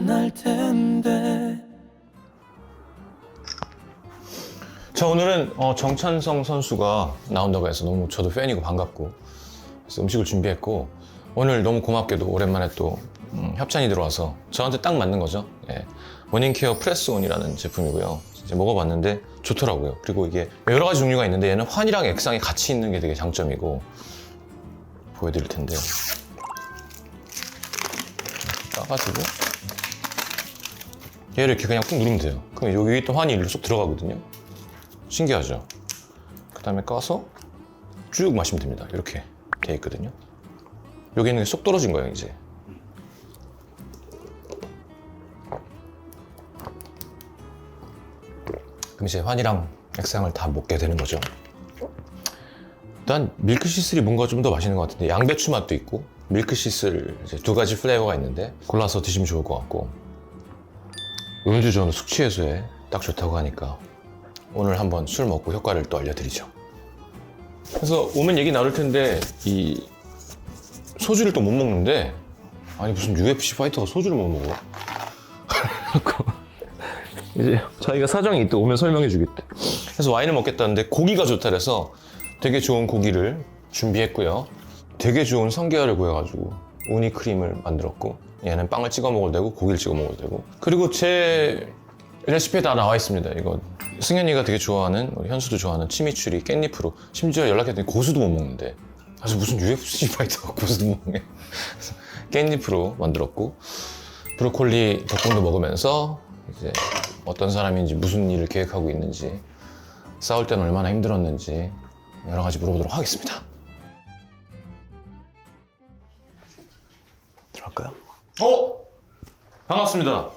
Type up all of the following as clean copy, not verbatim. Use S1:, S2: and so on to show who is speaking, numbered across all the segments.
S1: 날 텐데.
S2: 자, 오늘은 정찬성 선수가 나온다고 해서 너무 저도 팬이고 반갑고 그래서 음식을 준비했고, 오늘 너무 고맙게도 오랜만에 또 협찬이 들어와서 저한테 딱 맞는 거죠. 예. 모닝케어 프레스온이라는 제품이고요. 이제 먹어봤는데 좋더라고요. 그리고 이게 여러 가지 종류가 있는데 얘는 환이랑 액상이 같이 있는 게 되게 장점이고, 보여드릴 텐데 따가지고 얘를 이렇게 그냥 꾹 누르면 돼요. 그럼 여기 있던 환이 일로 쏙 들어가거든요. 신기하죠? 그 다음에 까서 쭉 마시면 됩니다. 이렇게 돼 있거든요. 여기 있는 게 쏙 떨어진 거예요, 이제. 그럼 이제 환이랑 액상을 다 먹게 되는 거죠. 일단 밀크시슬이 뭔가 좀 더 맛있는 것 같은데, 양배추 맛도 있고 밀크시슬 이제 두 가지 플레이버가 있는데 골라서 드시면 좋을 것 같고, 음주 저는 숙취 해소에 딱 좋다고 하니까 오늘 한번 술 먹고 효과를 또 알려드리죠. 그래서 오면 얘기 나눌 텐데, 이 소주를 또 못 먹는데, 아니 무슨 UFC 파이터가 소주를 못 먹어? 이제 자기가 사정이 있대, 오면 설명해 주겠대. 그래서 와인을 먹겠다는데 고기가 좋다 그래서 되게 좋은 고기를 준비했고요. 되게 좋은 성게알을 구해가지고 우니 크림을 만들었고, 얘는 빵을 찍어 먹어도 되고 고기를 찍어 먹어도 되고, 그리고 제 레시피에 다 나와 있습니다. 이거 승현이가 되게 좋아하는, 우리 현수도 좋아하는 치미추리 깻잎으로, 심지어 연락했더니 고수도 못 먹는데, 그래서 무슨 UFC 파이터가 고수도 못 먹네. 그래서 깻잎으로 만들었고, 브로콜리 덕분도 먹으면서 이제 어떤 사람인지, 무슨 일을 계획하고 있는지, 싸울 때는 얼마나 힘들었는지 여러 가지 물어보도록 하겠습니다.
S3: 들어갈까요?
S2: 반갑습니다.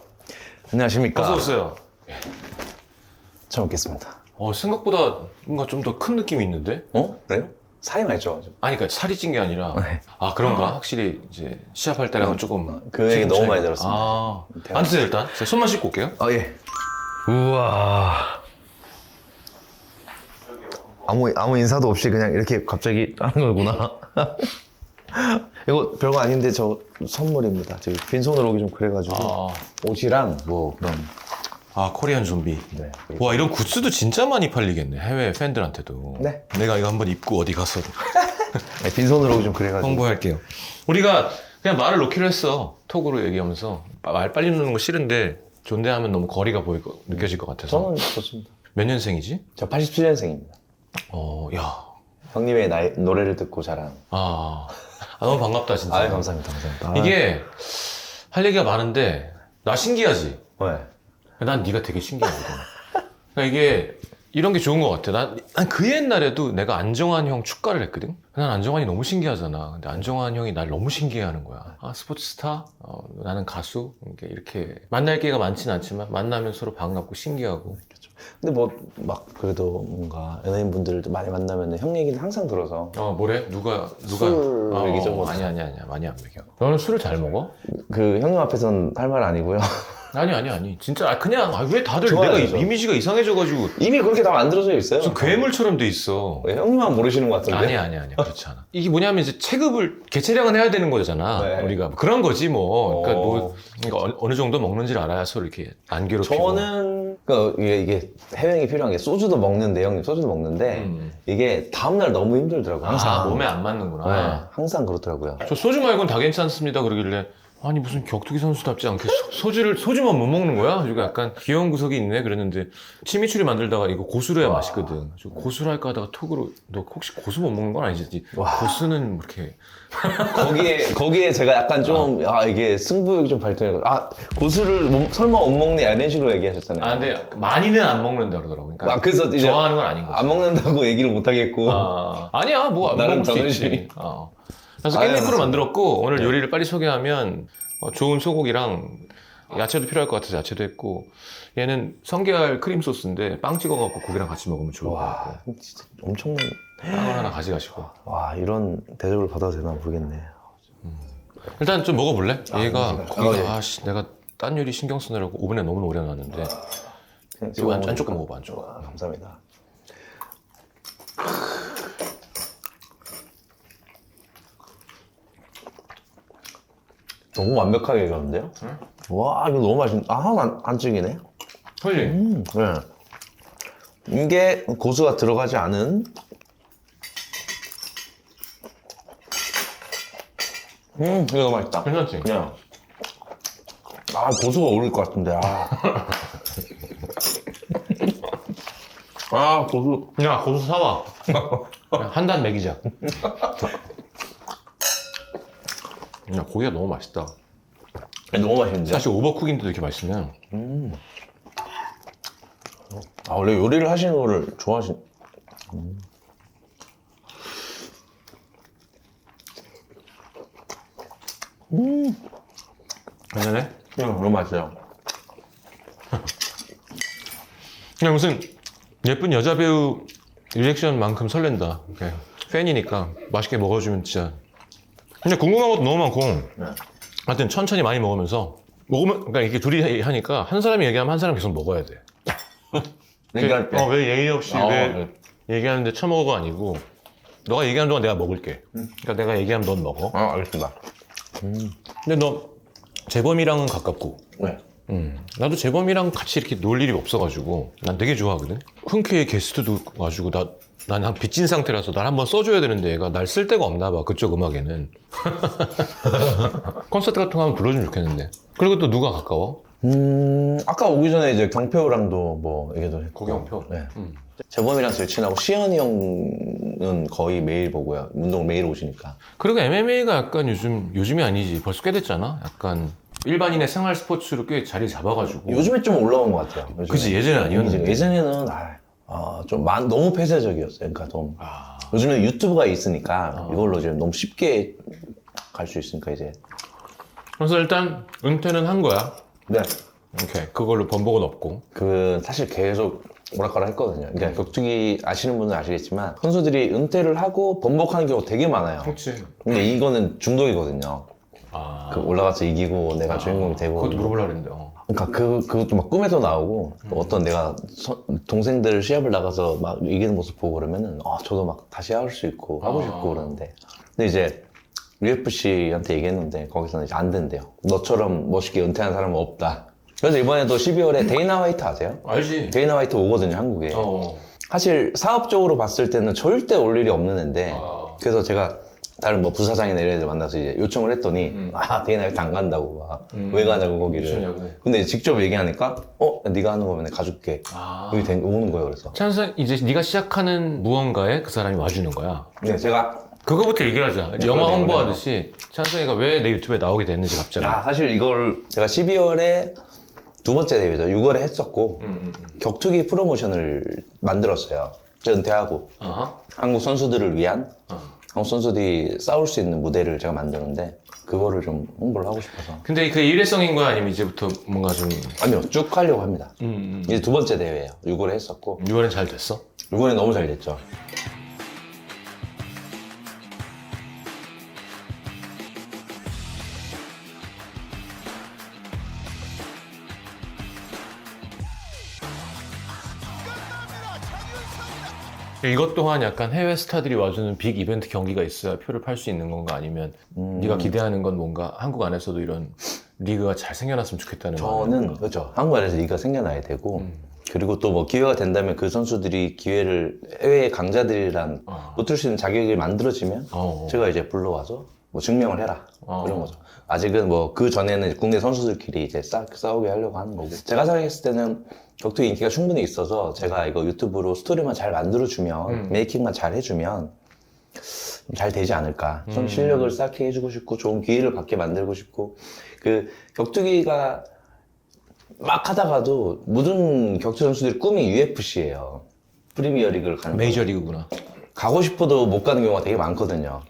S3: 안녕하십니까.
S2: 어서 오세요.
S3: 잘 먹겠습니다.
S2: 생각보다 뭔가 좀 더 큰 느낌이 있는데?
S3: 그래요? 살이 많이 쪄가지고.
S2: 아니, 그러니까 살이 찐 게 아니라,
S3: 네.
S2: 아, 그런가? 확실히 이제 시합할 때랑은 조금.
S3: 그 얘기 너무
S2: 차이가.
S3: 많이 들었습니다.
S2: 아, 앉으세요, 일단. 제가 손만 씻고 올게요.
S3: 예. 우와. 아무 인사도 없이 그냥 이렇게 갑자기 하는 거구나. 이거 별거 아닌데 저 선물입니다. 저기 빈손으로 오기 좀 그래가지고
S2: 아,
S3: 옷이랑 뭐 그런.
S2: 코리안 좀비.
S3: 네.
S2: 와, 이런 굿즈도 진짜 많이 팔리겠네. 해외 팬들한테도.
S3: 네.
S2: 내가 이거 한번 입고 어디 가서도
S3: 네, 빈손으로 오기 좀 그래가지고.
S2: 홍보할게요. 우리가 그냥 말을 놓기로 했어. 톡으로 얘기하면서. 말 빨리 놓는 거 싫은데 존대하면 너무 거리가 느껴질 것 같아서.
S3: 저는 좋습니다.
S2: 몇 년생이지?
S3: 저 87년생입니다.
S2: 야.
S3: 형님의 노래를 듣고 자란.
S2: 너무 반갑다, 진짜.
S3: 아유, 감사합니다. 감사합니다.
S2: 이게 할 얘기가 많은데 나 신기하지?
S3: 네.
S2: 난 네가 되게 신기하거든. 그러니까 이게 이런 게 좋은 것 같아. 난 그 옛날에도 내가 안정환 형 축가를 했거든. 난 안정환이 너무 신기하잖아. 근데 안정환 형이 날 너무 신기해하는 거야. 스포츠 스타? 나는 가수? 이렇게 만날 기회가 많진 않지만 만나면 서로 반갑고 신기하고.
S3: 근데 뭐 막 그래도 뭔가 연예인분들도 많이 만나면 형 얘기는 항상 들어서.
S2: 뭐래? 누가?
S3: 술 얘기죠, 뭐.
S2: 아니야. 많이 안 먹여. 너는 술을 잘 먹어?
S3: 그 형님 앞에서는 할 말 아니고요.
S2: 아니. 진짜 그냥 왜 다들
S3: 좋아요,
S2: 내가
S3: 저.
S2: 이미지가 이상해져가지고
S3: 이미 그렇게 다 만들어져 있어요.
S2: 무슨 괴물처럼 돼 있어.
S3: 왜 형님만 모르시는 것 같은데.
S2: 아니야. 그렇지 않아. 이게 뭐냐면 이제 체급을, 개체량은 해야 되는 거잖아.
S3: 네.
S2: 우리가. 그런 거지 뭐. 그러니까 어느 정도 먹는지를 알아야 서로 이렇게 안 괴롭히고.
S3: 저는 이게 해명이 필요한 게 소주도 먹는데 형님 소주도 먹는데 이게 다음날 너무 힘들더라고요. 항상.
S2: 몸에 안 맞는구나.
S3: 네, 항상 그렇더라고요.
S2: 저 소주 말고는 다 괜찮습니다. 그러길래 아니 무슨 격투기 선수답지 않게 소주만 못 먹는 거야? 그리고 약간 귀여운 구석이 있네 그랬는데, 치미추리 만들다가 이거 고수로 해야 맛있거든. 고수로 할까 하다가 톡으로 너 혹시 고수 못 먹는 건 아니지? 고수는 뭐 이렇게
S3: 거기에 제가 약간 좀 이게 승부욕이 좀 발동해서 고수를 설마 못 먹네 이런 식으로 얘기하셨잖아요.
S2: 근데 많이는 안 먹는다 그러더라고. 그러니까
S3: 그래서 이제
S2: 좋아하는 건 아닌 거지.
S3: 안 먹는다고 얘기를 못 하겠고.
S2: 아니야, 뭐 안
S3: 나름
S2: 먹을 수
S3: 자존심이.
S2: 있지. 그래서 깻잎으로
S3: 맞습니다.
S2: 만들었고, 오늘 요리를 빨리 소개하면 좋은 소고기랑 야채도 필요할 것 같아서 야채도 했고, 얘는 성게알 크림 소스인데 빵 찍어갖고 고기랑 같이 먹으면 좋을 것 같고,
S3: 와, 진짜 엄청난.
S2: 빵을 하나 가져가시고.
S3: 와, 이런 대접을 받아도 되나 모르겠네.
S2: 일단 좀 먹어볼래? 얘가 고기가
S3: 예.
S2: 내가 딴 요리 신경 쓰느라고 오븐에 너무 오래 놨는데. 이거 안쪽만 먹어봐, 안쪽.
S3: 감사합니다. 너무 완벽하게 익었는데요?
S2: 응?
S3: 와, 이거 너무 맛있네. 아, 하나도 안 찌기네.
S2: 그지?
S3: 네. 이게 고수가 들어가지 않은 이거 너무 맛있다.
S2: 괜찮지?
S3: 그냥 고수가 어울릴 것 같은데. 고수.
S2: 야, 고수 사와. 한 단 먹이자. 야, 고기가 너무 맛있다.
S3: 너무 맛있는데.
S2: 사실 오버쿡인데도 이렇게 맛있으면
S3: 원래 요리를 하시는 거를
S2: 괜찮네?
S3: 너무 맛있어요.
S2: 그냥 무슨 예쁜 여자 배우 리액션만큼 설렌다. 그냥 팬이니까 맛있게 먹어주면 진짜. 근데 궁금한 것도 너무 많고. 하여튼 천천히 많이 먹으면서 그러니까 이렇게 둘이 하니까 한 사람이 얘기하면 한 사람 계속 먹어야 돼.
S3: 얘기할 때.
S2: 왜 예의 없이 왜
S3: 네.
S2: 얘기하는데 처먹어가 아니고 너가 얘기하는 동안 내가 먹을게. 그러니까 내가 얘기하면 넌 먹어.
S3: 알겠습니다.
S2: 근데 너 재범이랑은 가깝고
S3: 네.
S2: 나도 재범이랑 같이 이렇게 놀 일이 없어가지고 난 되게 좋아하거든. 흔쾌히 게스트도 와주고 난 한 빚진 상태라서 날 한번 써줘야 되는데 얘가 날 쓸 데가 없나 봐 그쪽 음악에는. 콘서트 같은 거 하면 불러주면 좋겠는데. 그리고 또 누가 가까워?
S3: 아까 오기 전에 이제 경표랑도 뭐 얘기도 했고.
S2: 고경표?
S3: 네. 재범이랑 제일 친하고 시현이 형은 거의 매일 보고요. 운동을 매일 오시니까.
S2: 그리고 MMA가 약간 요즘이 아니지 벌써 꽤 됐잖아. 약간 일반인의 생활 스포츠로 꽤 자리 잡아가지고.
S3: 요즘에 좀 올라온 것 같아요. 요즘에.
S2: 그치, 예전엔 아니었는데.
S3: 예전에는 너무 폐쇄적이었어요. 그러니까 너무. 요즘에 유튜브가 있으니까 이걸로 지금 너무 쉽게 갈 수 있으니까 이제.
S2: 그래서 일단 은퇴는 한 거야.
S3: 네.
S2: 오케이. 그걸로 번복은 없고.
S3: 사실 계속 오락가락 했거든요. 그러니까 격투기 아시는 분은 아시겠지만 선수들이 은퇴를 하고 번복하는 경우가 되게 많아요.
S2: 그렇지.
S3: 근데 이거는 중독이거든요. 올라가서 이기고 내가 주인공이 되고.
S2: 그것도 물어보려고 했는데.
S3: 그러니까 그것도 막 꿈에도 나오고 또 어떤 내가 동생들 시합을 나가서 막 이기는 모습 보고 그러면은 저도 막 다시 할 수 있고 하고 싶고 그러는데 근데 이제 UFC한테 얘기했는데 거기서는 이제 안 된대요. 너처럼 멋있게 은퇴한 사람은 없다. 그래서 이번에도 12월에 데이나 화이트 아세요?
S2: 알지.
S3: 데이나 화이트 오거든요, 한국에. 사실 사업적으로 봤을 때는 절대 올 일이 없는 애인데 그래서 제가 다른 뭐 부사장이나 이런 애들 만나서 이제 요청을 했더니 데이나 화이트 안 간다고 왜 가냐고 거기를. 근데 직접 얘기하니까 네가 하는 거면 내가 가줄게. 여기 오는 거예요. 그래서
S2: 찬성 이제 네가 시작하는 무언가에 그 사람이 와주는 거야.
S3: 네, 제가
S2: 그거부터 얘기하자. 영화 홍보하듯이 찬성이가 왜 내 유튜브에 나오게 됐는지 갑자기.
S3: 사실 이걸 제가 12월에 두 번째 대회죠. 6월에 했었고 격투기 프로모션을 만들었어요. 은퇴하고 한국 선수들을 위한 한국 선수들이 싸울 수 있는 무대를 제가 만드는데 그거를 좀 홍보를 하고 싶어서.
S2: 근데 그 일회성인 거야? 아니면 이제부터 뭔가 좀.
S3: 아니요, 쭉 하려고 합니다. 이제 두 번째 대회예요. 6월에 했었고
S2: 6월엔 잘 됐어?
S3: 6월에 너무 잘 됐죠.
S2: 이것 또한 약간 해외 스타들이 와주는 빅 이벤트 경기가 있어야 표를 팔 수 있는 건가? 아니면 네가 기대하는 건 뭔가 한국 안에서도 이런 리그가 잘 생겨났으면 좋겠다는
S3: 저는 그렇죠. 한국 안에서 리그가 생겨나야 되고 그리고 또 뭐 기회가 된다면 그 선수들이 기회를 해외 강자들이랑 붙을 수 있는 자격이 만들어지면 제가 이제 불러와서 뭐 증명을 해라 그런 거죠. 아직은 뭐 그 전에는 국내 선수들끼리 이제 싸우게 하려고 하는 거고. 제가 생각했을 때는 격투기 인기가 충분히 있어서 제가 이거 유튜브로 스토리만 잘 만들어주면 메이킹만 잘 해주면 잘 되지 않을까. 좀 실력을 쌓게 해주고 싶고 좋은 기회를 받게 만들고 싶고. 그 격투기가 막 하다가도 모든 격투 선수들의 꿈이 UFC예요. 프리미어 리그를 가는
S2: 메이저 리그구나.
S3: 가고 싶어도 못 가는 경우가 되게 많거든요.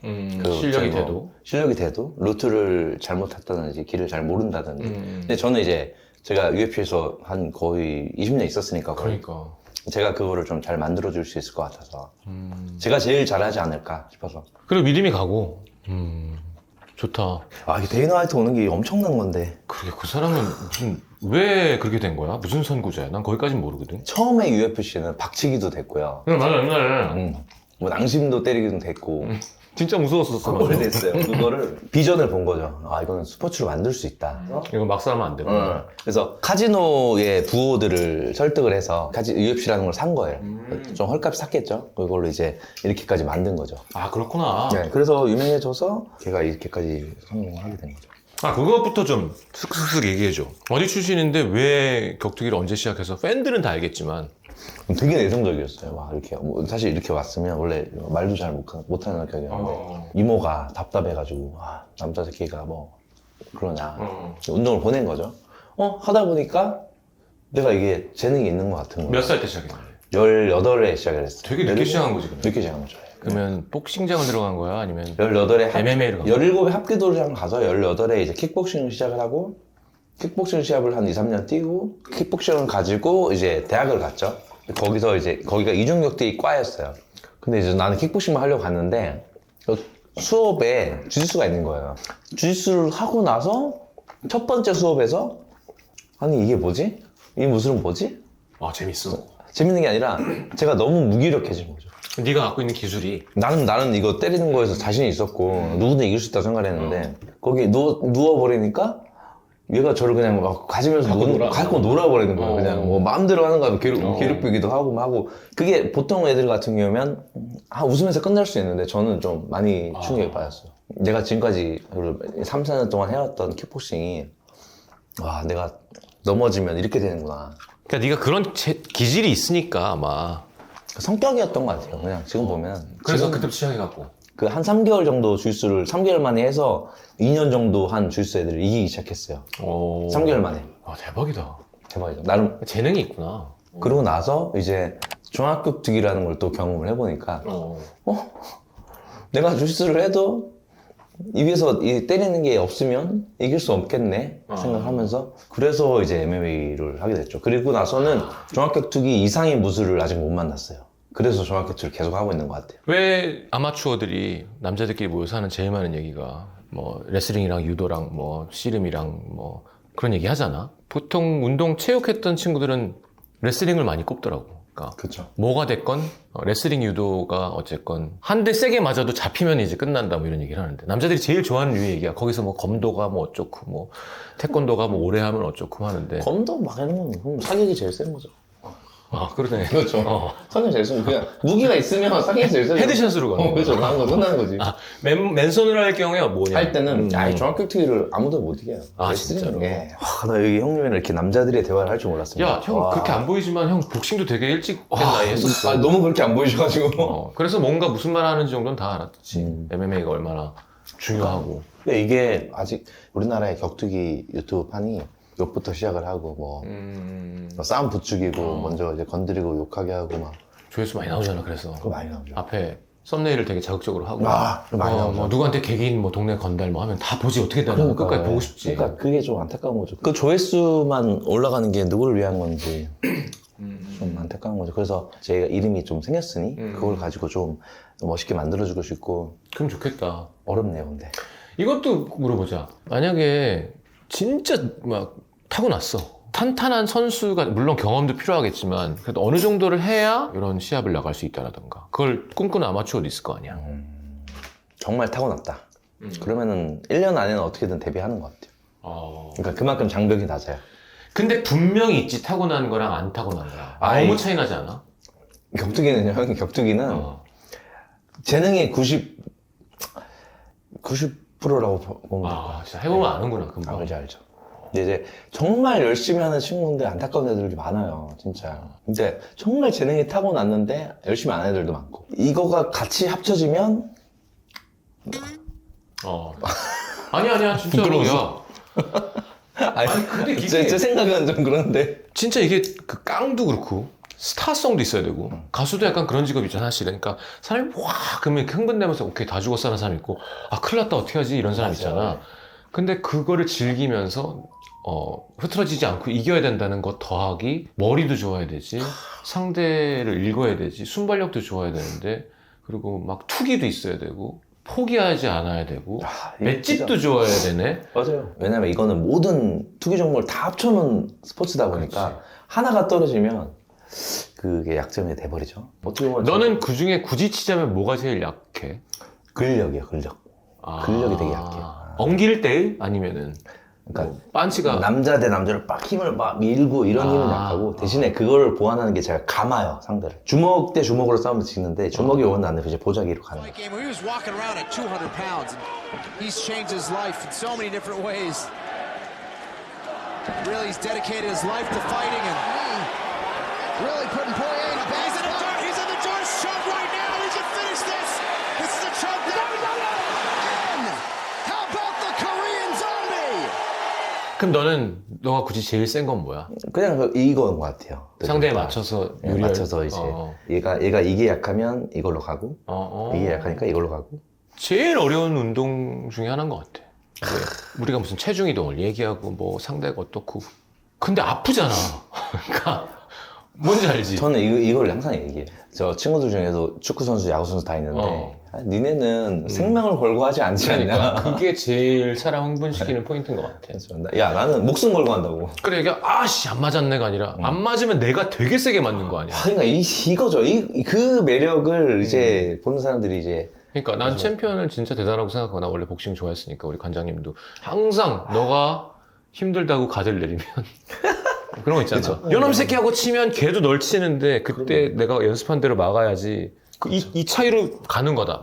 S2: 실력이 돼도?
S3: 실력이 돼도 루트를 잘못했다든지 길을 잘 모른다든지. 근데 저는 이제 제가 UFC에서 한 거의 20년 있었으니까
S2: 그러니까
S3: 제가 그거를 좀 잘 만들어줄 수 있을 것 같아서 제가 제일 잘하지 않을까 싶어서.
S2: 그리고 믿음이 가고 좋다.
S3: 이게 데이나 화이트 오는 게 엄청난 건데.
S2: 그러게 그 사람은 왜 그렇게 된 거야? 무슨 선구자야? 난 거기까진 모르거든. 처음에
S3: UFC는 박치기도 됐고요.
S2: 맞아 옛날에
S3: 뭐 낭심도 때리기도 됐고
S2: 진짜 무서웠었어.
S3: 오래됐어요. 그거를 비전을 본 거죠. 아, 이거는 스포츠로 만들 수 있다.
S2: 이거 막 싸면 안 되고.
S3: 그래서 카지노의 부호들을 설득을 해서 UFC라는 걸 산 거예요. 좀 헐값이 샀겠죠. 그걸로 이제 이렇게까지 만든 거죠.
S2: 아, 그렇구나.
S3: 네, 그래서 유명해져서 걔가 이렇게까지 성공하게 된 거죠.
S2: 아, 그것부터 좀 슥슥슥 얘기해줘. 어디 출신인데 왜 격투기를 언제 시작해서 팬들은 다 알겠지만.
S3: 되게 내성적이었어요. 막 이렇게 사실 이렇게 왔으면 원래 말도 잘 못하는 격이었는데 이모가 답답해가지고 남자 새끼가 뭐 그러냐 운동을 보낸 거죠. 하다 보니까 내가 이게 재능이 있는 것 같은 거예요.
S2: 몇 살 때 시작했는데?
S3: 18에 시작을 했어요.
S2: 되게 늦게 시작한 거지, 그러면.
S3: 늦게 시작한 거죠.
S2: 그러면 복싱장을 들어간 거야? 아니면
S3: 18에
S2: MMA를 간 거야?
S3: 17에 합기도장 가서 18에 이제 킥복싱을 시작을 하고 킥복싱 시합을 한 2, 3년 뛰고 킥복싱을 가지고 이제 대학을 갔죠. 거기서 이제 거기가 이중격투기 과였어요. 근데 이제 나는 킥복싱만 하려고 갔는데 수업에 주짓수가 있는 거예요. 주짓수를 하고 나서 첫 번째 수업에서 아니 이게 뭐지? 이 무술은 뭐지?
S2: 아, 재밌어.
S3: 재밌는 게 아니라 제가 너무 무기력해진 거죠.
S2: 네가 갖고 있는 기술이
S3: 나는 이거 때리는 거에서 자신이 있었고 누구든 이길 수 있다고 생각했는데 거기 누워버리니까 얘가 저를 그냥 막 가지면서 갖고 놀아버리는 거야. 그냥 뭐 마음대로 하는 거야. 괴롭히기도 하고 막 하고. 그게 보통 애들 같은 경우면 웃으면서 끝날 수 있는데 저는 좀 많이 충격에 빠졌어요. 내가 지금까지 3, 4년 동안 해왔던 킥복싱이 와 내가 넘어지면 이렇게 되는구나.
S2: 그러니까 네가 그런 기질이 있으니까 아마.
S3: 성격이었던 것 같아요. 그냥 지금 보면.
S2: 그래서
S3: 지금
S2: 그때부터 시작해갖고.
S3: 그 한 3개월 정도 주짓수를 3개월 만에 해서 2년 정도 한 주짓수 애들을 이기기 시작했어요. 3개월 만에.
S2: 아, 대박이다.
S3: 대박이죠. 나름.
S2: 재능이 있구나.
S3: 그러고 나서 이제 종합격투기라는 걸 또 경험을 해보니까 내가 주짓수를 해도 입에서 때리는 게 없으면 이길 수 없겠네 생각하면서 그래서 이제 MMA를 하게 됐죠. 그리고 나서는 종합격투기 이상의 무술을 아직 못 만났어요. 그래서 종합격투기를 계속 하고 있는 것 같아요.
S2: 왜 아마추어들이 남자들끼리 모여서 하는 제일 많은 얘기가 뭐 레슬링이랑 유도랑 뭐 씨름이랑 뭐 그런 얘기 하잖아. 보통 운동 체육했던 친구들은 레슬링을 많이 꼽더라고. 그러니까
S3: 그렇죠.
S2: 뭐가 됐건 레슬링 유도가 어쨌건 한 대 세게 맞아도 잡히면 이제 끝난다 뭐 이런 얘기를 하는데 남자들이 제일 좋아하는 류의 얘기야. 거기서 뭐 검도가 뭐 어쩌고 뭐 태권도가 뭐 오래 하면 어쩌고 하는데
S3: 검도 막 이런 건 그럼 사격이 제일 센 거죠.
S2: 아, 그러네.
S3: 그렇죠. 사격이 제일 센 거. 그냥 무기가 있으면 사격이 제일 센 거.
S2: 헤드샷으로 가는
S3: 그렇죠. 끝나는 거지.
S2: 아, 맨손으로 할 경우에 뭐냐?
S3: 할 때는 종합격투기를 아무도 못 이겨요.
S2: 아, 진짜로?
S3: 예. 나 여기 형님이랑 이렇게 남자들의 대화를 할 줄 몰랐습니다.
S2: 야, 형
S3: 와.
S2: 그렇게 안 보이지만 형 복싱도 되게 일찍 된 나이에 했었어.
S3: 너무 그렇게 안 보이셔가지고.
S2: 그래서 뭔가 무슨 말 하는지 정도는 다 알았지. MMA가 얼마나 중요하고.
S3: 근데 이게 아직 우리나라의 격투기 유튜브 판이 욕부터 시작을 하고 뭐 싸움 부추기고 먼저 이제 건드리고 욕하게 하고 막
S2: 조회수 많이 나오잖아. 그래서
S3: 그거 많이 나오죠.
S2: 앞에 썸네일을 되게 자극적으로 하고
S3: 그거 많이 나오죠.
S2: 뭐 누구한테 개긴 뭐 동네 건달 뭐 하면 다 보지 어떻게 되나 끝까지 보고 싶지.
S3: 그러니까 그게 좀 안타까운 거죠. 그 조회수만 올라가는 게 누구를 위한 건지 좀 안타까운 거죠. 그래서 제가 이름이 좀 생겼으니 그걸 가지고 좀 멋있게 만들어주고 싶고.
S2: 그럼 좋겠다.
S3: 어렵네요, 근데.
S2: 이것도 물어보자. 만약에 진짜 막 타고났어. 탄탄한 선수가 물론 경험도 필요하겠지만 그래도 어느 정도를 해야 이런 시합을 나갈 수 있다라던가 그걸 꿈꾸는 아마추어도 있을 거 아니야.
S3: 정말 타고났다. 그러면은 1년 안에는 어떻게든 데뷔하는 것 같아요. 그러니까 그만큼 장벽이 낮아요.
S2: 근데 분명히 있지 타고난 거랑 안 타고난 거랑 너무 차이 나지 않아?
S3: 격투기는요, 형님 격투기는 재능의 90%라고 보면
S2: 아, 진짜 해보면 아는구나 금방.
S3: 알죠. 근데 이제 정말 열심히 하는 친구인데 안타까운 애들이 많아요, 진짜. 근데 정말 재능이 타고났는데 열심히 안 하는 애들도 많고. 이거가 같이 합쳐지면
S2: 아니야 진짜로.
S3: 부끄러워서.
S2: 아니 근데 이게
S3: 제 생각은 좀 그런데.
S2: 진짜 이게 그 깡도 그렇고 스타성도 있어야 되고 가수도 약간 그런 직업 있잖아 사실은. 그러니까 사람이 와 그러면 흥분되면서 오케이 다 죽었어 하는 사람 있고 아 큰일 났다 어떻게 하지 이런 사람 있잖아. 근데 그거를 즐기면서 흐트러지지 않고 이겨야 된다는 것 더하기 머리도 좋아야 되지 상대를 읽어야 되지 순발력도 좋아야 되는데 그리고 막 투기도 있어야 되고 포기하지 않아야 되고 맷집도 좋아야 되네.
S3: 맞아요. 왜냐면 이거는 모든 투기 종목을 다 합쳐놓은 스포츠다 보니까
S2: 그렇지.
S3: 하나가 떨어지면 그게 약점이 돼버리죠. 어떻게 보면
S2: 너는 그 중에 굳이 치자면 뭐가 제일 약해?
S3: 근력이요, 근력. 근력이 되게 약해요.
S2: 엉길 때 아니면은
S3: 그러니까
S2: 뭐 빤치가
S3: 남자 대 남자를 막 힘을 막 밀고 이런 힘은 약하고 대신에 그거를 보완하는 게 제가 감아요, 상대를. 주먹 대 주먹으로 싸우면 지는데 주먹이 오는 안 되면 이제 보자기로 가는 거예요.
S4: Fight game where he was walking around at 200 pounds and he's changed his life in so many different ways. Really, he's dedicated his life to fighting and really putting Poirier in a bad spot. He's in the door, shove right now. He can finish this. This is a choke down. And how about the Korean Zombie?
S2: 그럼 너가 굳이 제일 센 건 뭐야?
S3: 그냥 이거인 것 같아요.
S2: 상대에 맞춰서
S3: 네,
S2: 요리를
S3: 맞춰서 이제 얘가 이게 약하면 이걸로 가고 이게 약하니까 이걸로 가고.
S2: 제일 어려운 운동 중에 하나인 것 같아. 왜? 우리가 무슨 체중 이동을 얘기하고 뭐 상대가 어떻고 근데 아프잖아. 그러니까 뭔지 알지?
S3: 저는 이걸 항상 얘기해요. 저 친구들 중에도 축구 선수, 야구 선수 다 있는데 니네는 생명을 걸고 하지 않지 않냐.
S2: 그러니까 그게 제일 사람 흥분시키는 포인트인 것 같아.
S3: 야, 나는 목숨 걸고 한다고.
S2: 그래 이게 아씨 안 맞았네가 아니라 안 맞으면 내가 되게 세게 맞는 거 아니야.
S3: 그러니까 이거죠. 그 매력을 이제 보는 사람들이 이제.
S2: 그러니까 난 챔피언을 진짜 대단하고 생각하고 나 원래 복싱 좋아했으니까 우리 관장님도 항상 너가 힘들다고 가드를 내리면 그런 거 있잖아.
S3: 그쵸?
S2: 요놈 새끼하고 치면 걔도 널 치는데 그때 내가 연습한 대로 막아야지. 이 차이로 가는 거다.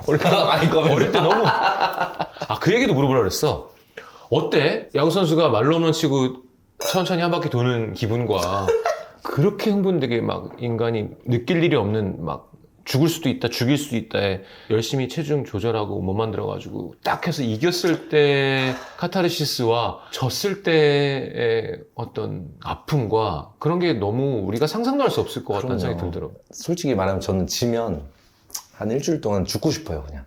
S2: 그러니까 어릴 때 너무 그 얘기도 물어보라 그랬어. 어때? 야구 선수가 말로 홈런 치고 천천히 한 바퀴 도는 기분과 그렇게 흥분되게 막 인간이 느낄 일이 없는 막 죽을 수도 있다, 죽일 수도 있다에 열심히 체중 조절하고 못 만들어가지고 딱 해서 이겼을 때 카타르시스와 졌을 때의 어떤 아픔과 그런 게 너무 우리가 상상도 할 수 없을 것 같다는 생각이 들더라고요.
S3: 솔직히 말하면 저는 지면 한 일주일 동안 죽고 싶어요, 그냥.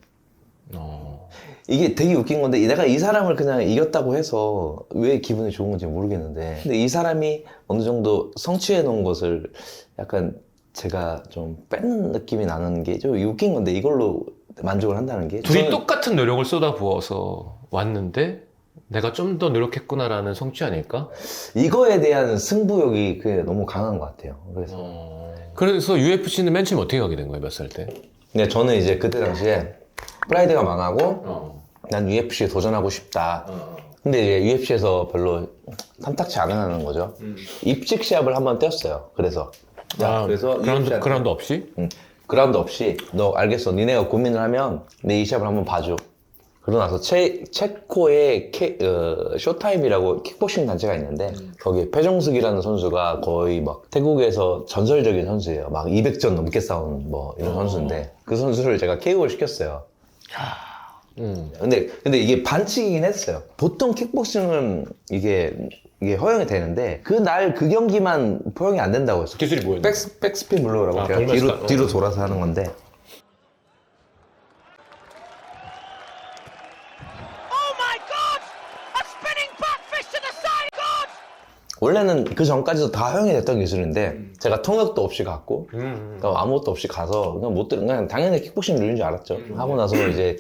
S3: 이게 되게 웃긴 건데 내가 이 사람을 그냥 이겼다고 해서 왜 기분이 좋은 건지 모르겠는데 근데 이 사람이 어느 정도 성취해 놓은 것을 약간 제가 좀 뺏는 느낌이 나는 게 좀 웃긴 건데 이걸로 만족을 한다는 게
S2: 둘이 똑같은 노력을 쏟아부어서 왔는데 내가 좀 더 노력했구나라는 성취 아닐까?
S3: 이거에 대한 승부욕이 너무 강한 것 같아요.
S2: 그래서 UFC는 맨 처음 어떻게 가게 된 거예요? 몇 살 때?
S3: 근데 저는 이제 그때 당시에 프라이드가 망하고 난 UFC에 도전하고 싶다. 근데 이제 UFC에서 별로 탐탁치 않은 거죠. 입직 시합을 한번 떼었어요. 그래서 그래서
S2: 그라운드 없이?
S3: 그라운드 없이 너 알겠어. 니네가 고민을 하면 내 이 시합을 한번 봐줘. 그러고 나서 체코의 쇼타임이라고 킥복싱 단체가 있는데 거기 패정숙이라는 선수가 거의 막 태국에서 전설적인 선수예요. 막 200전 넘게 싸운 뭐 이런 선수인데 그 선수를 제가 KO를 시켰어요. 근데 이게 반칙이긴 했어요. 보통 킥복싱은 이게 허용이 되는데 그날 그 경기만 허용이 안 된다고 했어요.
S2: 기술이 뭐였나요?
S3: 백스핀 블로우라고 제가
S2: 돌면서
S3: 뒤로 돌아서 하는 건데 원래는 그 전까지도 다 허용이 됐던 기술인데 제가 통역도 없이 갔고 그러니까 아무것도 없이 가서 그냥 당연히 킥복싱 룰인 줄 알았죠. 하고 나서 이제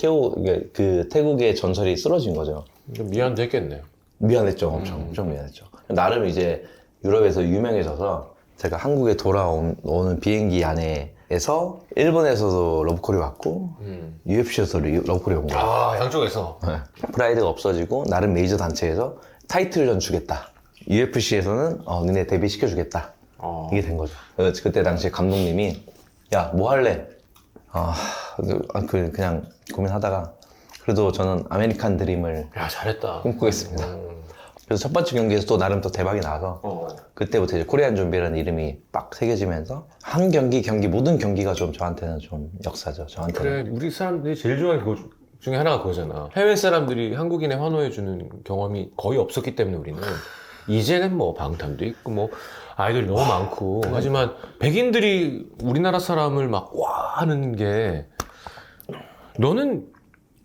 S3: 그 태국의 전설이 쓰러진 거죠.
S2: 미안도 했겠네요.
S3: 미안했죠. 엄청 미안했죠. 나름 이제 유럽에서 유명해져서 제가 한국에 돌아오는 비행기 안에서 일본에서도 러브콜이 왔고 UFC에서도 러브콜이 온 거예요.
S2: 양쪽에서.
S3: 네. 프라이드가 없어지고 나름 메이저 단체에서 타이틀전 주겠다. UFC에서는 니네 데뷔시켜주겠다. 이게 된 거죠. 그때 당시에 감독님이 야 뭐 할래? 그냥 고민하다가 그래도 저는 아메리칸 드림을
S2: 잘했다.
S3: 꿈꾸겠습니다. 그래서 첫 번째 경기에서 또 나름 또 대박이 나서 그때부터 이제 코리안 좀비라는 이름이 빡 새겨지면서 한 경기 모든 경기가 좀 저한테는 좀 역사죠. 저한테는.
S2: 그래 우리 사람들이 제일 좋아하는 그거 중에 하나가 그거잖아. 해외 사람들이 한국인에 환호해주는 경험이 거의 없었기 때문에 우리는 이제는 뭐 방탄도 있고 뭐 아이돌이 너무 많고 하지만 백인들이 우리나라 사람을 막 와 하는 게 너는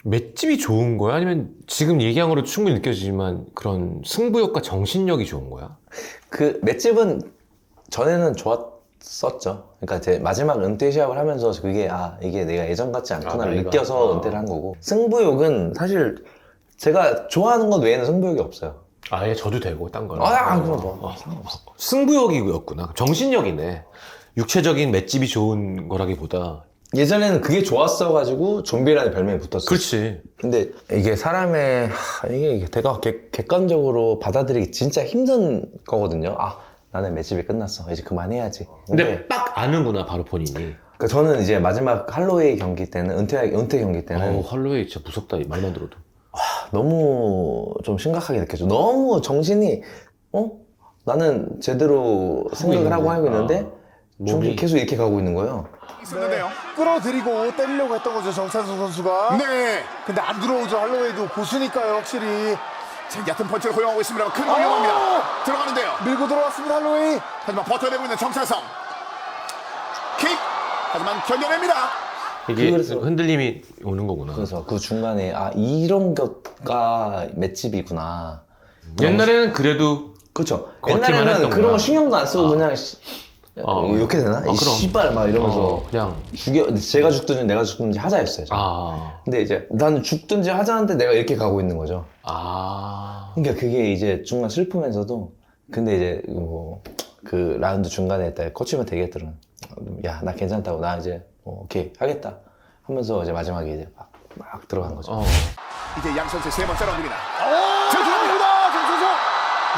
S2: 맷집이 좋은 거야? 아니면 지금 얘기한 거로 충분히 느껴지지만 그런 승부욕과 정신력이 좋은 거야?
S3: 그 맷집은 전에는 좋았었죠. 그러니까 제 마지막 은퇴 시합을 하면서 그게 이게 내가 예전 같지 않구나를 느껴서 은퇴를 한 거고 승부욕은 사실 제가 좋아하는 것 외에는 승부욕이 없어요.
S2: 아예 져도 되고 딴 거는
S3: 그건 뭐
S2: 승부욕이었구나. 정신력이네. 육체적인 맷집이 좋은 거라기보다
S3: 예전에는 그게 좋았어가지고 좀비라는 별명이 붙었어.
S2: 그렇지.
S3: 근데 이게 사람의 이게 내가 객관적으로 받아들이기 진짜 힘든 거거든요. 나는 맷집이 끝났어. 이제 그만해야지.
S2: 근데 딱 아는구나 바로 본인이.
S3: 그러니까 저는 이제 마지막 할로웨이 경기 때는 은퇴 경기 때는
S2: 할로웨이 진짜 무섭다 말만 들어도.
S3: 너무 좀 심각하게 느껴져. 너무 정신이 나는 제대로 생각을 하고 있는데 정신이 계속 이렇게 가고 있는 거예요.
S5: 있었는데요.
S6: 끌어들이고 때리려고 했던 거죠, 정찬성 선수가.
S5: 네.
S6: 근데 안 들어오죠, 할로웨이도. 고수니까요, 확실히.
S5: 자, 얕은 펀치를 허용하고 있습니다. 큰 거 이용합니다. 들어가는데요.
S6: 밀고 들어왔습니다, 할로웨이.
S5: 하지만 버텨내고 있는 정찬성. 킥. 하지만 견뎌냅니다.
S2: 이게
S3: 그래서-
S2: 흔들림이 오는 거구나.
S3: 그래서 그 중간에 이런 것가 맷집이구나.
S2: 옛날에는 그래도
S3: 그렇죠.
S2: 걷기만
S3: 옛날에는
S2: 했던
S3: 그런
S2: 거야.
S3: 거 신경도 안 쓰고 그냥 이렇게 되나?
S2: 그럼.
S3: 씨발 막 이러면서
S2: 그냥
S3: 제가 죽든지 내가 죽든지 하자였어요. 저는.
S2: 근데
S3: 근데 이제 나는 죽든지 하자는데 내가 이렇게 가고 있는 거죠.
S2: 아
S3: 그러니까 그게 이제 중간 슬프면서도 근데 이제 그 라운드 중간에 딱 코치한테 얘기했더니 야, 나 괜찮다고 나 이제 오케이 하겠다 하면서 이제 마지막에 이제 막 들어간 거죠.
S5: 이제 양 선수의 세 번째 라운드입니다.
S6: 들어갑니다, 정찬성.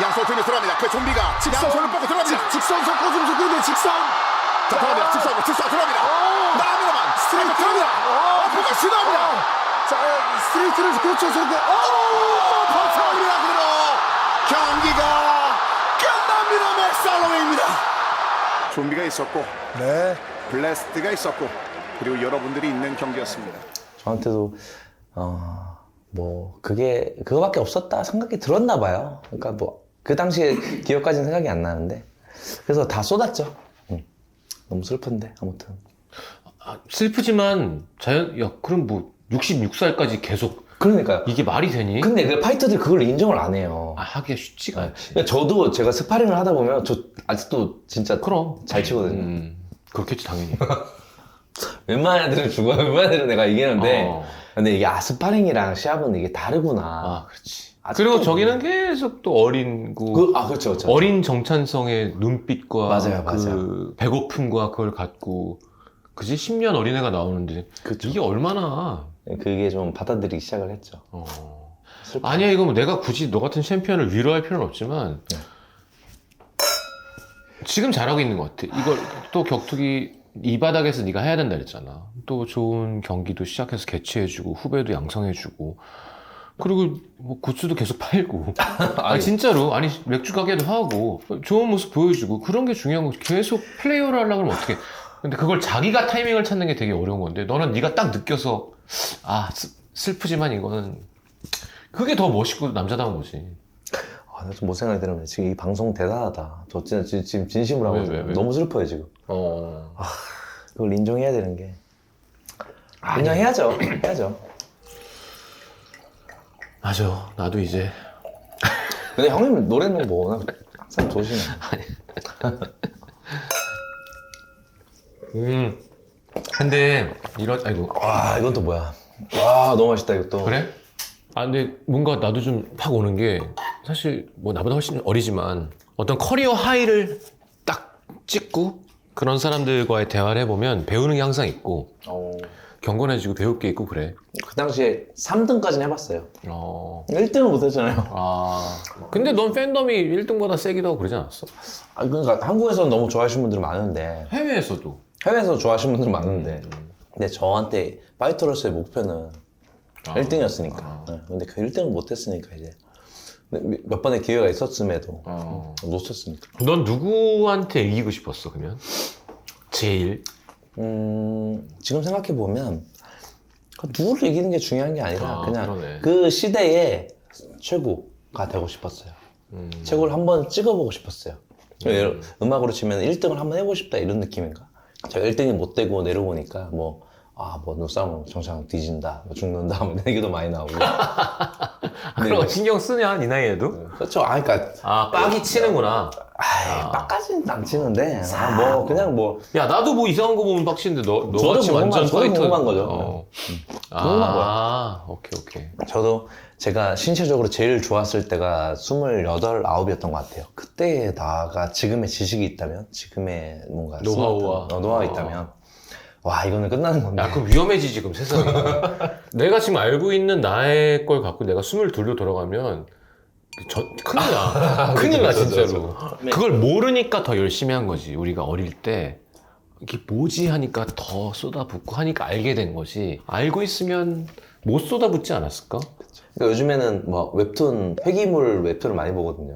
S5: 양손 등에 들어갑니다. 그 좀비가 양손을 뻗고 들어갑니다.
S6: 직선 섞고 좀 좋겠는데, 직선.
S5: 자, 들어갑니다. 직선 들어갑니다. 나갑니다만 스트레이트 들어갑니다. 앞으로 시도합니다.
S6: 자, 스트레이트를 그렇죠, 저렇게.
S5: 버텨옵니다. 그대로 경기가 끝납니다. 맥살로웨이입니다. 좀비가 있었고
S6: 네.
S5: 블래스트가 있었고 그리고 여러분들이 있는 경기였습니다.
S3: 저한테도 뭐 그거밖에 없었다 생각이 들었나 봐요. 그러니까 뭐 그 당시에 기억까지는 생각이 안 나는데 그래서 다 쏟았죠. 너무 슬픈데 아무튼.
S2: 슬프지만 그럼 뭐 66살까지 계속
S3: 그러니까요.
S2: 이게 말이 되니?
S3: 근데 그 파이터들이 그걸 인정을 안 해요.
S2: 하기가 쉽지가 않지.
S3: 그러니까 저도 제가 스파링을 하다 보면 저 아직도 진짜
S2: 그럼
S3: 잘 치거든요.
S2: 그렇겠지 당연히.
S3: 웬만한 애들은 죽어요. 웬만한 애들은 내가 이기는데 근데 이게 스파링이랑 시합은 이게 다르구나.
S2: 그렇지.
S3: 아직도
S2: 그리고 저기는 계속 또 어린고
S3: 그렇죠.
S2: 어린 정찬성의 눈빛과
S3: 맞아요.
S2: 그 배고픔과 그걸 갖고 그지 10년 어린애가 나오는데
S3: 그쵸.
S2: 이게 얼마나
S3: 그게 좀 받아들이기 시작을 했죠. 슬퍼.
S2: 아니야 이거 뭐 내가 굳이 너 같은 챔피언을 위로할 필요는 없지만 지금 잘하고 있는 것 같아. 이걸 또 격투기 이 바닥에서 네가 해야 된다 그랬잖아. 또 좋은 경기도 시작해서 개최해주고 후배도 양성해주고 그리고 뭐 굿즈도 계속 팔고 진짜로 맥주 가게도 하고 좋은 모습 보여주고 그런 게 중요한 거지. 계속 플레이어를 하려고 그러면 어떡해. 근데 그걸 자기가 타이밍을 찾는 게 되게 어려운 건데 너는 네가 딱 느껴서 슬프지만 이거는 그게 더 멋있고 남자다운 거지.
S3: 나 좀 못 생각이 드는데 지금 이 방송 대단하다. 저 진짜 지금 진심으로 하고 있어요.
S2: 왜?
S3: 너무 슬퍼요 지금. 그걸 인정해야 되는 게 그냥 해야죠.
S2: 맞아. 나도 이제
S3: 근데 형님 노래는 뭐 워낙 항상 좋으시네.
S2: 근데 아이고
S3: 이건 또 뭐야? 와 너무 맛있다 이것도.
S2: 그래? 근데 뭔가 나도 좀 확 오는 게 사실 뭐 나보다 훨씬 어리지만 어떤 커리어 하이를 딱 찍고 그런 사람들과의 대화를 해보면 배우는 게 항상 있고 경건해지고 배울 게 있고 그래.
S3: 그 당시에 3등까지는 해봤어요. 1등은 못했잖아요.
S2: 근데 넌 팬덤이 1등보다 세기도 하고 그러지 않았어?
S3: 그러니까 한국에서는 너무 좋아하시는 분들 많은데
S2: 해외에서도
S3: 해외에서 좋아하시는 분들 많은데 근데 저한테 파이터로서의 목표는 1등이었으니까. 근데 그 1등을 못했으니까 이제 몇 번의 기회가 있었음에도 놓쳤으니까.
S2: 넌 누구한테 이기고 싶었어 그러면? 제일?
S3: 지금 생각해보면 누구를 이기는 게 중요한 게 아니라 그냥
S2: 그러네.
S3: 그 시대의 최고가 되고 싶었어요. 최고를 한번 찍어보고 싶었어요. 음악으로 치면 1등을 한번 해보고 싶다 이런 느낌인가? 제가 1등이 못 되고 내려오니까 뭐 눈싸움 정상 뒤진다, 뭐 죽는다, 뭐 얘기도 많이 나오고.
S2: 그런 거 신경 쓰냐 네 나이에도?
S3: 그렇죠. 그러니까
S2: 빡이 치는구나.
S3: 빡까지는 안 치는데 뭐 그냥 뭐
S2: 야 나도 뭐 이상한 거 보면 빡치는데 너
S3: 저도
S2: 같이 완전
S3: 저도
S2: 파이터.
S3: 궁금한 거죠. 궁금한 거야.
S2: 오케이.
S3: 저도 제가 신체적으로 제일 좋았을 때가 28, 9이었던 것 같아요. 그때 나가 지금의 지식이 있다면, 지금의 뭔가
S2: 노하우와.
S3: 노하우가 있다면 와 이거는 끝나는 건데.
S2: 야, 그럼 위험해지지, 지금 세상이. 내가 지금 알고 있는 나의 걸 갖고 내가 22로 돌아가면 큰일 나. 큰일 나, 진짜로. 그걸 모르니까 더 열심히 한 거지. 우리가 어릴 때 이게 뭐지 하니까 더 쏟아붓고 하니까 알게 된 거지. 알고 있으면 못 쏟아붓지 않았을까?
S3: 그러니까 요즘에는 뭐 웹툰 회기물 웹툰을 많이 보거든요.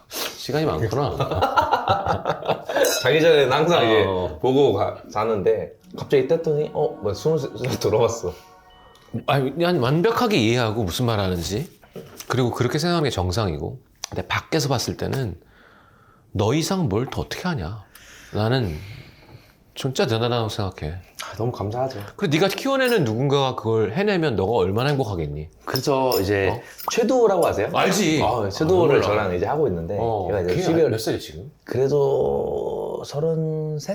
S2: 시간이 많구나.
S3: 자기 전에는 항상 이제
S2: 어.
S3: 보고 자는데 갑자기 뗐더니 뭐 20살 돌아왔어.
S2: 아니, 난 완벽하게 이해하고 무슨 말 하는지. 그리고 그렇게 생각하는 게 정상이고. 근데 밖에서 봤을 때는 너 이상 뭘 더 어떻게 하냐. 나는 진짜 대단하다고 생각해.
S3: 너무 감사하죠.
S2: 그리고 네가 키워내는 누군가가 그걸 해내면 너가 얼마나 행복하겠니?
S3: 그저 이제 최도라고 아세요?
S2: 알지.
S3: 최도를
S2: 몰라.
S3: 저랑 이제 하고 있는데 얘가 이제
S2: 걔
S3: 12월
S2: 몇 살이야 지금?
S3: 그래도 33, 4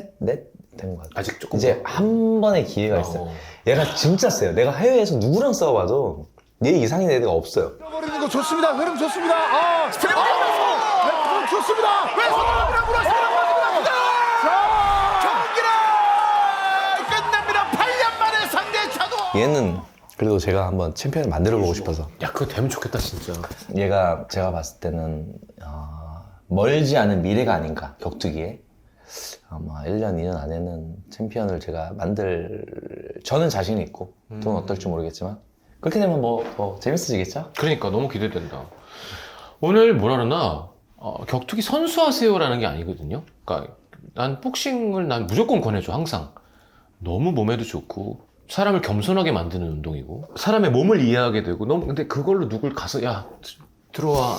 S3: 된 것 같아요.
S2: 아직 조금
S3: 이제 한 번의 기회가 있어요. 얘가 진짜 세요. 내가 해외에서 누구랑 싸워봐도 얘 이상인 애가 없어요.
S6: 버리는 거 좋습니다. 흐름 좋습니다. 스트레이트 왼손 좋습니다. 왼손 물었습니다. 자, 경기를 끝냅니다. 8년 만에 상대 차도.
S3: 얘는 그래도 제가 한번 챔피언을 만들어보고 싶어서.
S2: 야 그거 되면 좋겠다 진짜.
S3: 얘가 제가 봤을 때는 멀지 않은 미래가 아닌가, 격투기에. 아마 1년, 2년 안에는 챔피언을 제가 저는 자신 있고, 돈 어떨지 모르겠지만, 그렇게 되면 뭐 더 재밌어지겠죠?
S2: 그러니까 너무 기대된다. 오늘 뭐라 그러나 격투기 선수 하세요라는 게 아니거든요. 그러니까 난 복싱을 난 무조건 권해줘 항상. 너무 몸에도 좋고 사람을 겸손하게 만드는 운동이고 사람의 몸을 이해하게 되고 너무 근데 그걸로 누굴 가서 야 들어와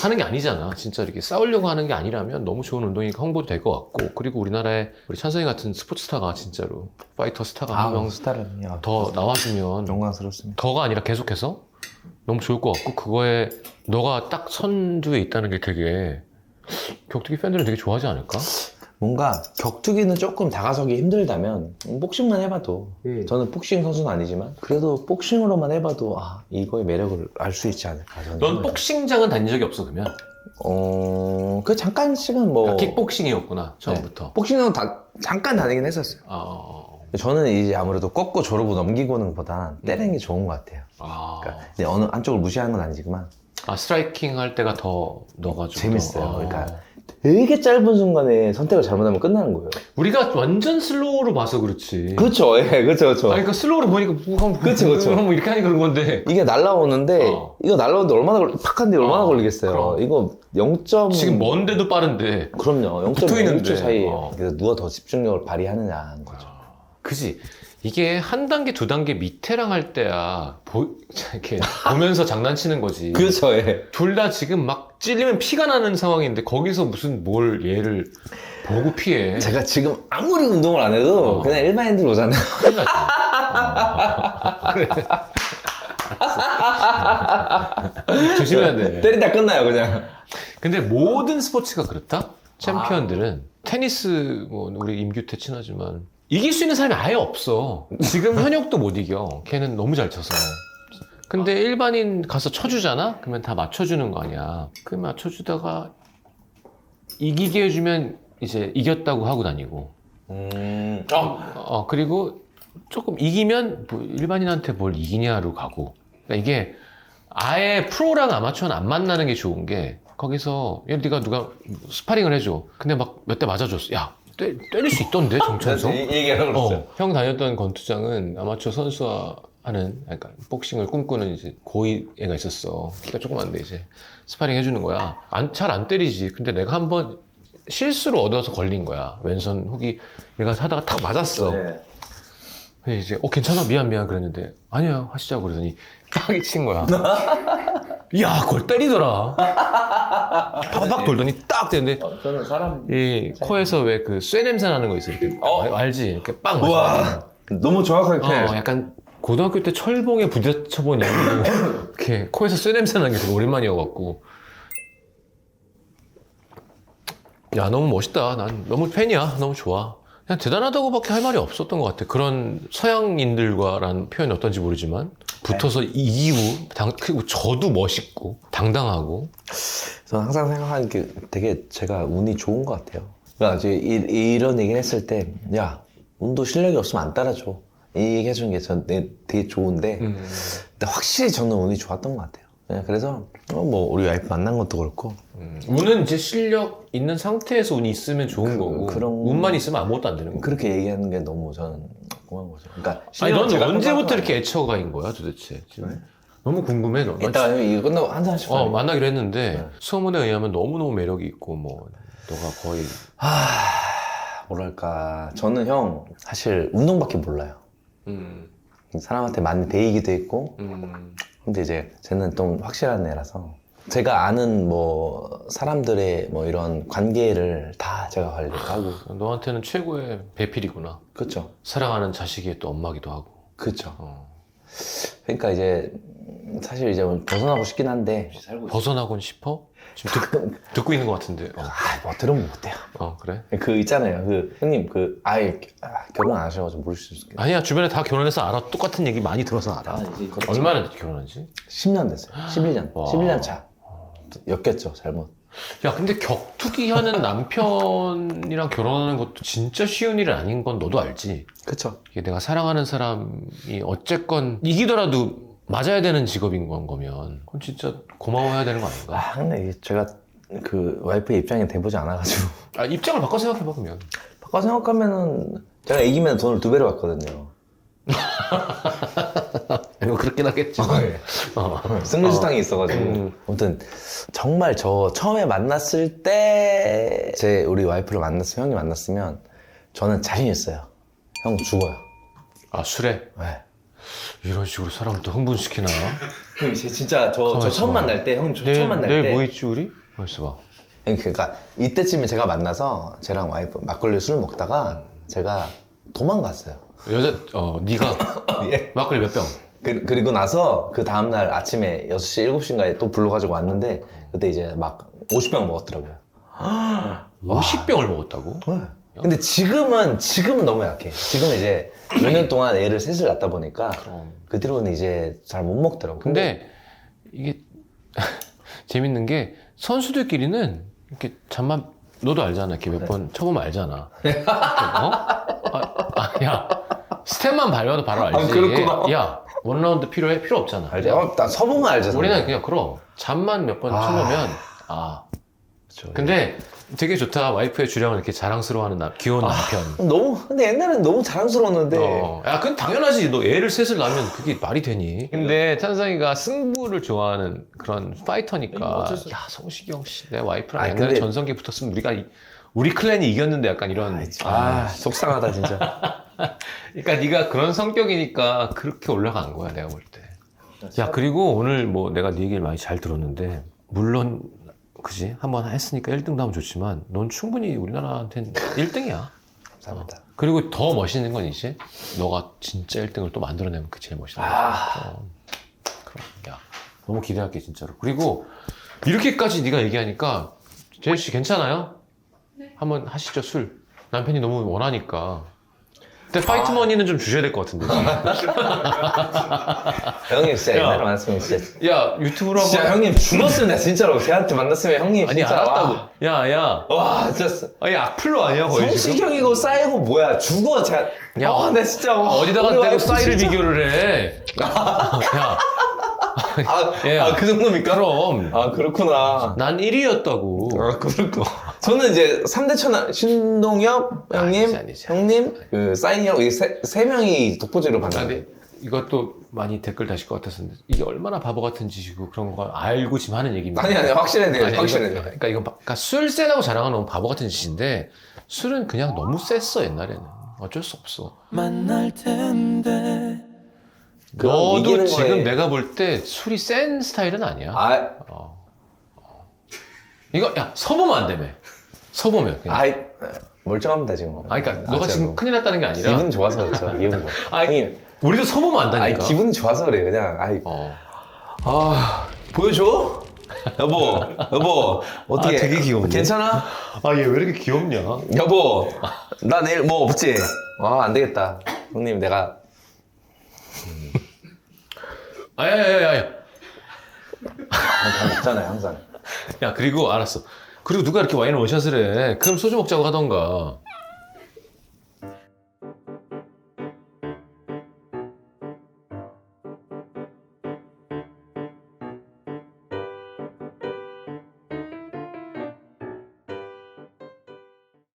S2: 하는 게 아니잖아. 진짜 이렇게 싸우려고 하는 게 아니라면 너무 좋은 운동이니까 홍보도 될 것 같고 그리고 우리나라에 우리 찬성이 같은 스포츠 스타가 진짜로 파이터 스타가 한 명
S3: 스타는
S2: 더 나와주면
S3: 영광스럽습니다.
S2: 더가 아니라 계속해서 너무 좋을 것 같고 그거에 너가 딱 선두에 있다는 게 되게 격투기 팬들은 되게 좋아하지 않을까?
S3: 뭔가 격투기는 조금 다가서기 힘들다면 복싱만 해봐도 저는 복싱 선수는 아니지만 그래도 복싱으로만 해봐도 이거의 매력을 알 수 있지 않을까 저는
S2: 넌
S3: 생각해요.
S2: 복싱장은 다닌 적이 없어 그러면?
S3: 그 잠깐씩은 뭐
S2: 킥복싱이었구나 처음부터.
S3: 복싱은 잠깐 다니긴 했었어요. 저는 이제 아무래도 꺾고 조르고 넘기고는 보다 때리는 게 좋은 것 같아요. 그러니까 이제 어느 한쪽을 무시하는 건 아니지만
S2: 스트라이킹 할 때가 더 너가 좀
S3: 재밌어요.
S2: 더,
S3: 그러니까 되게 짧은 순간에 선택을 잘못하면 끝나는 거예요.
S2: 우리가 완전 슬로우로 봐서 그렇지.
S3: 그렇죠, 그렇죠.
S2: 그러니까 슬로우로 보니까
S3: 그쵸.
S2: 뭐 이렇게 하니까 그런 건데
S3: 이게 날라오는데 이거 날라오는데 팍한데 얼마나 걸리겠어요.
S2: 그럼.
S3: 이거 0.
S2: 지금 먼데도 빠른데
S3: 그럼요.
S2: 붙어있는데.
S3: 0.1초 사이에 그래서 누가 더 집중력을 발휘하느냐 하는 거죠.
S2: 그지. 이게 한 단계 두 단계 밑에랑 할 때야 이렇게 보면서 장난치는 거지.
S3: 그렇죠. 예.
S2: 둘 다 지금 막 찔리면 피가 나는 상황인데 거기서 무슨 뭘 얘를 보고 피해.
S3: 제가 지금 아무리 운동을 안 해도 그냥 일반인들 오잖아요.
S2: 큰일 나지. 그래. 조심해야 돼.
S3: 때리다 끝나요, 그냥.
S2: 근데 모든 스포츠가 그렇다? 챔피언들은 테니스 뭐 우리 임규태 친하지만 이길 수 있는 사람이 아예 없어. 지금 현역도 못 이겨. 걔는 너무 잘 쳐서. 근데 일반인 가서 쳐주잖아? 그러면 다 맞춰주는 거 아니야. 그 맞춰주다가 이기게 해주면 이제 이겼다고 하고 다니고. 그리고 조금 이기면 뭐 일반인한테 뭘 이기냐로 가고. 그러니까 이게 아예 프로랑 아마추어는 안 만나는 게 좋은 게 거기서 네가 누가 스파링을 해줘. 근데 막 몇 대 맞아줬어. 야 때릴 수 있던데 정천성?
S3: 얘기하라고 그랬어요.
S2: 형 다녔던 권투장은 아마추어 선수와 하는 그러니까 복싱을 꿈꾸는 이제 고이 애가 있었어. 키가 조그만데 이제 스파링 해주는 거야. 잘 안 때리지. 근데 내가 한번 실수로 얻어서 걸린 거야. 왼손 훅이 얘가 하다가 탁 맞았어.
S3: 네.
S2: 근데 이제 괜찮아 미안 그랬는데 아니야 하시자고 그러더니 딱 친 거야. 야 그걸 때리더라. 팍팍 돌더니 딱 되는데
S3: 저는 사람.
S2: 이 코에서 왜 그 쇠 냄새 나는 거 있어 이렇게 알지? 이렇게 빵
S3: 와,
S2: 맞아.
S3: 너무 정확하게 표현했어요.
S2: 약간 고등학교 때 철봉에 부딪혀본 양이 이렇게 코에서 쇠 냄새 나는 게 되게 오랜만이어갖고 야 너무 멋있다. 난 너무 팬이야. 너무 좋아. 그냥 대단하다고밖에 할 말이 없었던 것 같아. 그런 서양인들과라는 표현이 어떤지 모르지만 붙어서 이기고 그리고 저도 멋있고 당당하고.
S3: 저는 항상 생각하는 게 되게 제가 운이 좋은 것 같아요. 그러니까 이제 이런 얘기를 했을 때, 야, 운도 실력이 없으면 안 따라줘. 이 얘기 해주는 게 전 되게 좋은데 근데 확실히 저는 운이 좋았던 것 같아요. 네, 그래서 뭐 우리 와이프 만난 것도 그렇고
S2: 운은 이제 실력 있는 상태에서 운이 있으면 좋은 거고
S3: 그런-
S2: 운만 있으면 아무것도 안 되는 거고.
S3: 그렇게 얘기하는 게 너무 저는 고마운 거죠. 그러니까
S2: 아니 넌
S3: 제가
S2: 언제부터
S3: 평가하는
S2: 이렇게 애처가인 거야 도대체? 지금 너무 궁금해. 너.
S3: 이따가 형님 이거 끝나고 한잔 하시고
S2: 만나기로 했는데 소문에 의하면 너무너무 매력이 있고 뭐 너가 거의
S3: 뭐랄까 저는 형 사실 운동밖에 몰라요. 사람한테 많이 배이기도 했고 근데 이제 쟤는 좀 확실한 애라서 제가 아는 뭐 사람들의 뭐 이런 관계를 다 제가 관리를 하고
S2: 너한테는 최고의 배필이구나.
S3: 그렇죠.
S2: 사랑하는 자식의 또 엄마기도 하고.
S3: 그렇죠.
S2: 어.
S3: 그러니까 이제 사실 이제 벗어나고 싶긴 한데
S2: 벗어나곤 싶어? 지금 듣고 있는 것 같은데.
S3: 뭐 들으면 못해요.
S2: 그래?
S3: 그 있잖아요. 그 형님 그 아예 결혼 안 하셔가지고 모를 수 있어요.
S2: 아니야 주변에 다 결혼해서 알아. 똑같은 얘기 많이 들어서 알아. 얼마나 결혼한지?
S3: 10년 됐어요. 11년.
S2: 와.
S3: 11년 차. 엮였죠. 잘못.
S2: 야 근데 격투기 하는 남편이랑 결혼하는 것도 진짜 쉬운 일은 아닌 건 너도 알지?
S3: 그쵸.
S2: 이게 내가 사랑하는 사람이 어쨌건 이기더라도 맞아야 되는 직업인 거면 그건 진짜 고마워해야 되는 거 아닌가?
S3: 아 근데 이게 제가 그 와이프의 입장에 돼보지 않아가지고
S2: 입장을 바꿔 생각해봐 그러면.
S3: 바꿔 생각하면은 제가 이기면 돈을 2배로 받거든요.
S2: 뭐 그렇긴 하겠지.
S3: 승리수당이 있어가지고 아무튼 정말 저 처음에 만났을 때 제 우리 와이프를 만났으면 형이 만났으면 저는 자신 있어요. 형 죽어요.
S2: 술에?
S3: 네.
S2: 이런 식으로 사람을 또 흥분시키나?
S3: 형 진짜 저 처음 만날 때 형 처음 만날
S2: 내일
S3: 때
S2: 뭐 있지 우리? 벌써 봐.
S3: 그러니까 이때쯤에 제가 만나서 쟤랑 와이프 막걸리 술 먹다가 제가 도망갔어요.
S2: 네가
S3: 예.
S2: 막걸리 몇 병?
S3: 그리고 나서 그 다음날 아침에 6시, 7시인가에 또 불러가지고 왔는데 그때 이제 막 50병 먹었더라고요.
S2: 50병을 먹었다고?
S3: 근데 지금은 너무 약해. 지금은 이제 몇 년 동안 애를 셋을 낳다 보니까 그 뒤로는 이제 잘 못 먹더라고.
S2: 근데 이게 재밌는 게 선수들끼리는 이렇게 잠만 너도 알잖아. 이렇게 몇 번 쳐보면 알잖아. 이렇게, 야 스텝만 밟아도 바로 알지.
S3: 그렇구나.
S2: 야 원라운드 필요해? 필요 없잖아.
S3: 알지? 나 서보면 알잖아.
S2: 우리는 그냥 그럼 잠만 몇 번 쳐보면
S3: 그쵸.
S2: 근데 되게 좋다. 와이프의 주량을 이렇게 자랑스러워하는 귀여운 남편.
S3: 근데 옛날엔 너무 자랑스러웠는데.
S2: 야, 그건 당연하지. 너 애를 셋을 낳으면 그게 말이 되니? 근데 찬성이가 승부를 좋아하는 그런 파이터니까. 야, 성시경 씨, 내 와이프랑 옛날에
S3: 근데-
S2: 전성기 붙었으면 우리 클랜이 이겼는데 약간 이런.
S3: 속상하다, 진짜.
S2: 그러니까 네가 그런 성격이니까 그렇게 올라간 거야, 내가 볼 때. 야, 그리고 오늘 뭐 내가 네 얘기를 많이 잘 들었는데, 물론, 그지? 한번 했으니까 1등도 하면 좋지만, 넌 충분히 우리나라한테는 1등이야.
S3: 감사합니다.
S2: 그리고 더 멋있는 건 이제 너가 진짜 1등을 또 만들어내면 그게 제일 멋있는 거야. 그럼 야 너무 기대할게 진짜로. 그리고 이렇게까지 네가 얘기하니까 재일 씨 괜찮아요? 한번 하시죠 술. 남편이 너무 원하니까. 근데 파이트 머니는 좀 주셔야 될 것 같은데.
S3: 형님 진짜
S2: 야.
S3: 옛날에 만났으면 진짜.
S2: 야 유튜브로 한번.
S3: 진짜 형님 죽었습니다, 진짜로. 걔한테 만났으면 형님
S2: 아니
S3: 진짜.
S2: 알았다고. 야야.
S3: 와, 진짜.
S2: 아니 악플로 아니야 거의 지금?
S3: 성시경이고 싸이고 뭐야. 죽어, 제가.
S2: 야,
S3: 나 진짜.
S2: 어디다가
S3: 우리
S2: 대고
S3: 와이프
S2: 싸이를
S3: 진짜-
S2: 비교를 해. 야. 야.
S3: 그 정도입니까?
S2: 그럼.
S3: 그렇구나.
S2: 난 1위였다고.
S3: 그렇고. 저는 이제 3대 천왕, 신동엽 형님,
S2: 아니지.
S3: 형님, 그 사인 형, 이 세 명이 독보적으로
S2: 근데
S3: 봤는데.
S2: 이것도 많이 댓글 다실 것 같았었는데 이게 얼마나 바보 같은 짓이고 그런 거 알고 지금 하는 얘기입니다.
S3: 아니, 확실해 돼요.
S2: 아니,
S3: 확실해
S2: 이거,
S3: 돼요.
S2: 그러니까 이건 그러니까 술 세다고 자랑하는 건 바보 같은 짓인데 술은 그냥 너무 셌어 옛날에는. 어쩔 수 없어.
S1: 만날 텐데
S3: 그럼
S2: 너도
S3: 이기는
S2: 지금
S3: 거에-
S2: 내가 볼 때 술이 센 스타일은 아니야. 이거 야 서보면 안 되며. 서보면 그냥.
S3: 멀쩡합니다, 지금.
S2: 그러니까 너가 지금 큰일 났다는 게 아니라
S3: 기분 좋아서 그렇죠. 기분 좋아.
S2: 아니, 우리도 서보면 안다니까.
S3: 기분 좋아서 그래, 그냥. 보여줘? 여보, 어떻게?
S2: 되게 귀여운데?
S3: 괜찮아?
S2: 아 얘 왜 이렇게 귀엽냐?
S3: 여보, 나 내일 뭐 없지? 안 되겠다. 형님, 내가.
S2: 야야야야.
S3: 다 먹잖아요, 항상.
S2: 야 그리고 알았어. 그리고 누가 이렇게 와인을 원샷을 해? 그럼 소주 먹자고 하던가.